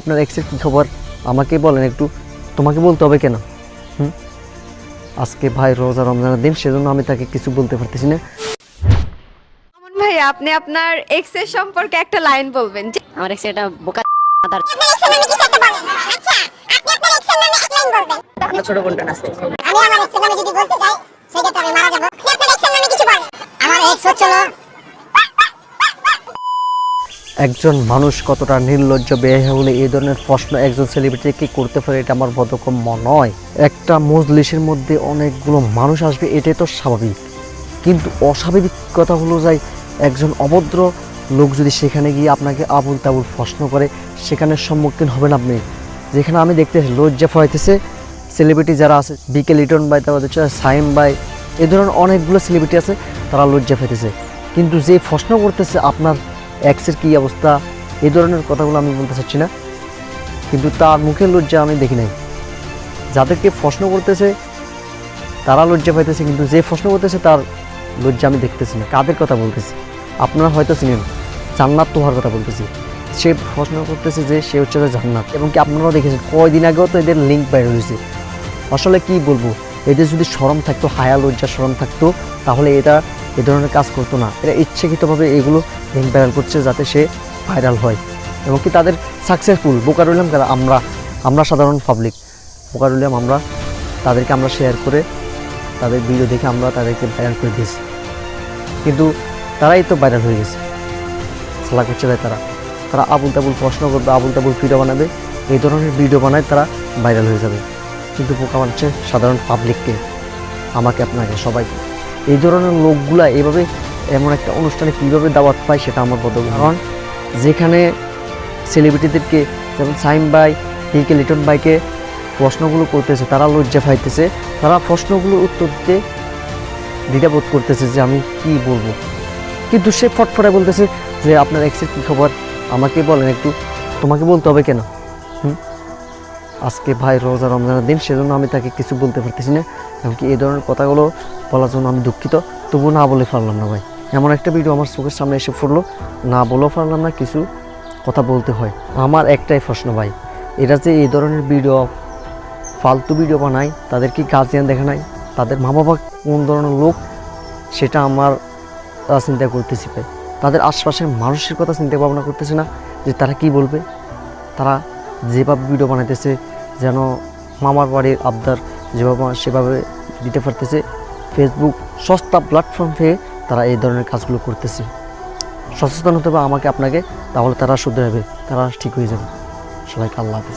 আপনার এক্সের কী খবর আমাকে বলেন একটু। তোমাকে বলতে হবে কেন? আজকে ভাই রোজা রমজানের দিন, সেজন্য আমি তাকে কিছু বলতে পারতেছি না। মামুন ভাই, আপনি আপনার এক্স এর সম্পর্কে একটা লাইন বলবেন। আমার এক্স এটা বোকা আদার ছোট বোনটা আছে। আমি আমার এক্সের নামে যদি বলতে চাই সেক্ষেত্রে আমি মারা যাবো। আপনি আপনার এক্সের নামে কিছু বলেন। আমার এক্স হচ্ছিল একজন মানুষ কতটা নির্লজ্জ বেহায়া হলে এই ধরনের প্রশ্ন একজন সেলিব্রিটিকে করতে পারে, এটা আমার বোধগম্য মনে হয়। একটা মজলিসের মধ্যে অনেকগুলো মানুষ আসবে, এটাই তো স্বাভাবিক, কিন্তু অস্বাভাবিক কথা হলো যায় একজন অভদ্র লোক যদি সেখানে গিয়ে আপনাকে আবুল তাবুল প্রশ্ন করে, সেখানে সম্মুখীন হবেন আপনি। যেখানে আমি দেখতেছি লজ্জা পাইতেছে সেলিব্রিটি যারা আছে, বিকে লিটন ভাই, তারপর হচ্ছে সাইম ভাই, এই ধরনের অনেকগুলো সেলিব্রিটি আছে, তারা লজ্জা পাইতেছে। কিন্তু যে প্রশ্ন করতেছে আপনার এক্সের কী অবস্থা, এই ধরনের কথাগুলো আমি বলতে চাচ্ছি না, কিন্তু তার মুখের লজ্জা আমি দেখি নাই। যাদেরকে প্রশ্ন করতেছে তারা লজ্জা পাইতেছে, কিন্তু যে প্রশ্ন করতেছে তার লজ্জা আমি দেখতেছি না। কাদের কথা বলতেছি আপনারা হয়তো চিনেন, জান্নাত তোহার কথা বলতেছি। সে প্রশ্ন করতেছে যে সে হচ্ছে জান্নাত, এবং কি আপনারাও দেখেছেন কয়দিন আগেও তো এদের লিঙ্ক বাইর হয়েছে। আসলে কি বলবো, এদের যদি শরম থাকতো, হায়া লজ্জা শরম থাকতো, তাহলে এটা এ ধরনের কাজ করতো না। এরা ইচ্ছাকৃতভাবে এগুলো লিঙ্ক ভাইরাল করছে যাতে সে ভাইরাল হয়, এবং কি তাদের সাকসেসফুল। বোকার উইলিয়াম কারা? আমরা সাধারণ পাবলিক। বোকার উইলিয়াম তাদেরকে আমরা শেয়ার করে তাদের ভিডিও দেখে আমরা তাদেরকে ভাইরাল করে দিয়েছি, কিন্তু তারাই তো ভাইরাল হয়ে গেছে। খেলা করছে তাই তারা আবুল তাবুল প্রশ্ন করবে, আবুল তাবুল ভিডিও বানাবে, এই ধরনের ভিডিও বানায় তারা ভাইরাল হয়ে যাবে। কিন্তু বোকা বানাচ্ছে সাধারণ পাবলিককে, আমাকে, আপনাকে, সবাইকে। এই ধরনের লোকগুলা এইভাবে এমন একটা অনুষ্ঠানে কীভাবে দাওয়াত পায় সেটা আমার বোধগম্য। কারণ যেখানে সেলিব্রিটিদেরকে, যেমন সাইম ভাই, কে লিটন ভাইকে প্রশ্নগুলো করতেছে, তারা লজ্জা পাইতেছে, তারা প্রশ্নগুলোর উত্তর দিতে দ্বিধাবোধ করতেছে যে আমি কি বলবো। কিন্তু সে ফটফটায় বলতেছে যে আপনার এক্সের কী খবর আমাকে বলেন একটু। তোমাকে বলতে হবে কেন? আজকে ভাই রোজা রমজানের দিন, সেজন্য আমি তাকে কিছু বলতে পারতেছি না, এমনকি এই ধরনের কথাগুলো বলার জন্য আমি দুঃখিত। তবুও না বলে পারলাম না ভাই। এমন একটা ভিডিও আমার চোখের সামনে এসে পড়লো, না বলেও পারলাম না, কিছু কথা বলতে হয়। আমার একটাই প্রশ্ন ভাই, এরা যে এই ধরনের ভিডিও, ফালতু ভিডিও বানায়, তাদের কি গার্জিয়ান দেখা নাই? তাদের মা বাবা কোন ধরনের লোক সেটা আমার চিন্তা করতেছি ভাই। তাদের আশপাশের মানুষের কথা চিন্তা ভাবনা করতেছে না যে তারা কি বলবে। তারা যেভাবে ভিডিও বানাইতেছে, যেন মামার বাড়ির আবদার যেভাবে সেভাবে দিতে পারতেছে। ফেসবুক সস্তা প্ল্যাটফর্ম পেয়ে তারা এই ধরনের কাজগুলো করতেছে। সচেতন হতে হবে আমাকে, আপনাকে, তাহলে তারা শুধরে যাবে, তারা ঠিক হয়ে যাবে। সবাইকে আল্লাহ হাফেজ।